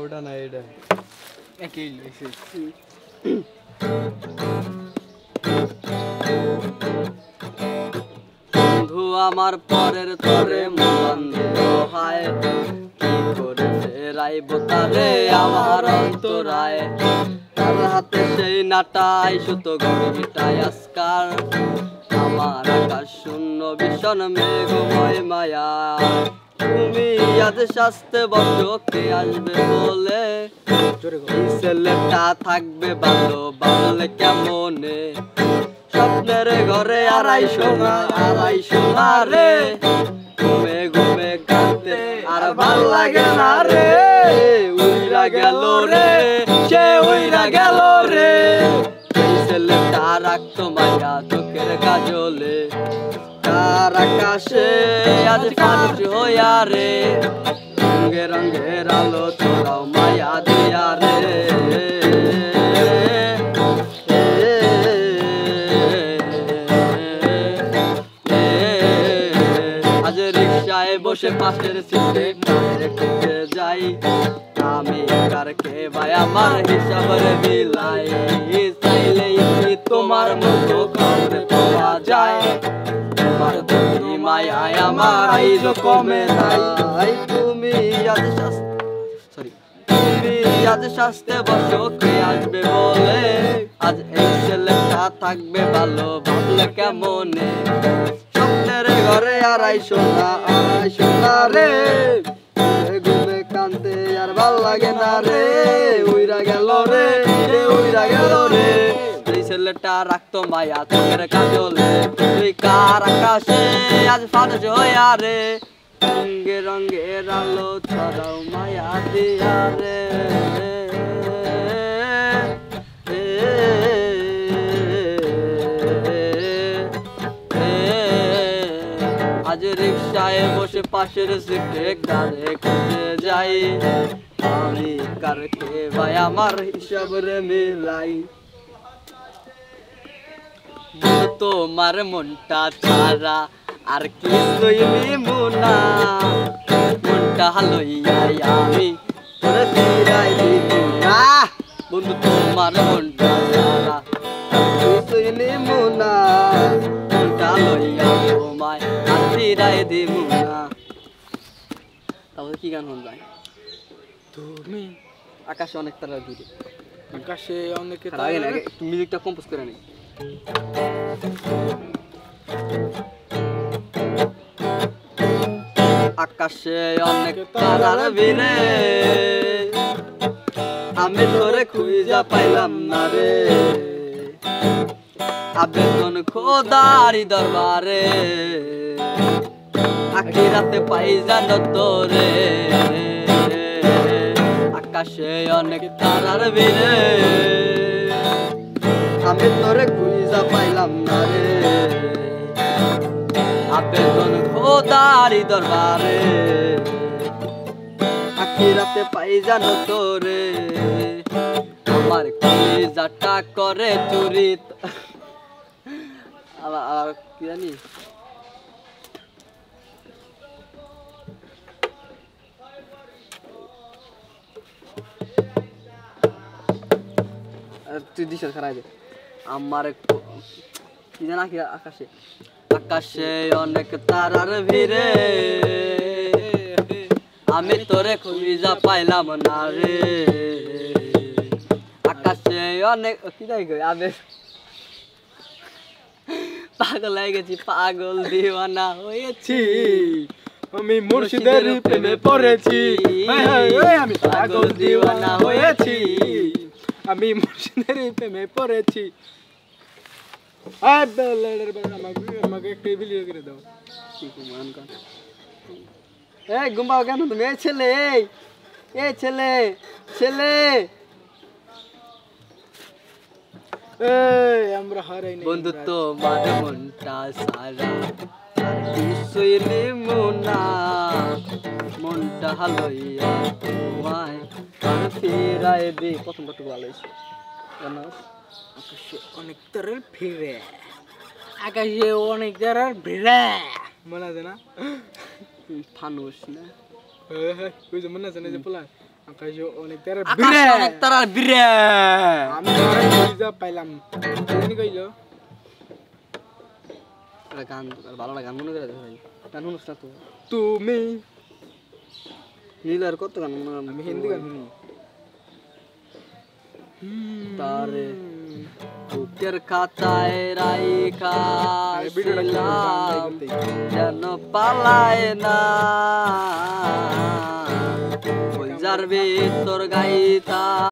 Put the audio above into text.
ওটা না এটা একই লইছে বন্ধু আমার পরের তরে মন হায় কি করে ফেরাইব তারে আমার অন্তরায় তার হাতে সেই নাটাই সুতো ঘড়িটাই আজকার আমার আকাশ শূন্য ভীষণ মেঘময় মায়া তুমি আজ শাস্তে বসো কে আসবে বলে এই ছেলেটা থাকবে ভালো ভাবলে কেমনে স্বপ্নের ঘরে আড়াইশো না রে ঘুমে ঘুমে কাঁদতে আর ভাল লাগে না রে উইরা গেল রে সে উইরা গেল রে এই ছেলেটা রাখতো মায়া চোখের কাজলে তার আকাশে আজ ফানুস হইয়া রে রঙে রঙের আলো ছড়াও মায়া দিয়া রে আজ রিক্সায় বসে পাশের সিটে খুঁজে যাই আমি কারকে ভাই আমার হিসাবের বিলাই চাইলেই তোমার মতো খবর পাওয়া যায় তোমার তুমি মায়ায় আমার আইজ কমে নাই তুমি আজ শাস্তে বসো কে আসবে বলে আজ এই ছেলেটা থাকবে ভালো ভাবলে কেমনে স্বপ্নের ঘরে আড়াইশো না রে ঘুমে কানতে আর ভাল লাগে না রে উইরা গেল রে উইরা গেল রে এই ছেলেটা রাখতো মায়া চোখের কাজলে তুই কার আকাশে আজ ফানুস হইয়া রে রঙে রঙের আলো ছড়াও মায়া দিয়া রে আজ রিক্সায় বসে পাশের সিটে কারে খুঁজে যাই আমি কারকে ভাই আমার হিসাব রে মিলাই তোমার মনটা ছাড়া আর কিছুই নিমুনা মনটা লইয়া আমি তোরে ফিরাই দিব না বন্ধু তোমার মনটা ছাড়া কিছুই নিমুনা মনটা লইয়া তোমায় আর ফিরাই দিব না তাহলে কি গান হন যায় তুমি আকাশে অনেক তারা দূরে আকাশে অনেকে মিউজিকটা কম্পোজ করে নেই আকাশে অনেক তারার ভিড়ে আমি তোরে খুঁজা পাইলাম না রে আবেদন খোদারি দরবারে আখিরাতে পাই জানো তোরে আকাশে অনেক তারার ভিড়ে আমি তোরে খুঁজা পাইলাম না রে আবেদন খোদারি দরবারে আখিরাতে পাই জানো তোরে আমার কলিজাটা করে চুরি আর কি জানি তুই দিশার খারাই দে আমার কি জানা কি আকাশে আকাশে অনেক তারার ভিড়ে আমি তোরে খুঁজা পাইলাম না রে আকাশে অনেক কি যাই গো আমি পাগল হয়ে গেছি পাগল দিওয়ানা হয়েছি আমি মুর্শিদের প্রেমে পড়েছি আমি পাগল দিওয়ানা হয়েছি আমি মুর্শিদের প্রেমে পড়েছি আমাকে একটা ভিডিও করে দাও এই গুম্বাও কেন তুমি এই ছেলে এই ছেলে ছেলে আমরা হারাই নাই বন্ধুত্ব মানে মনটা সারা আর কিছুই নিমু না মনটা লইয়া তোমায় আর ফিরাই দি প্রথম কত ভালো হয়েছে আকাশে অনেক তারার ভিড়ে আকাশে অনেক তারার ভিড়ে মনে আছে না ফানুস না ওই যে মনে আছে না যে পোলা আকাশে অনেক তারার আকাশে ভিড়ে অনেক তারার ভিড়ে আমি ধরাই খুঁজে পাইলাম জানি কইলো একটা গান ভালো লাগে গান মনে করে দে ভাই গান শুনিস না তো তুমি নীলার কত গান মনে আমি হিন্দি গান শুনি তারে বুকের খাতায় রাইখা আরে ভিডিওটা কি করতে যেন পালায় না ওই যার ভিতর গাইতা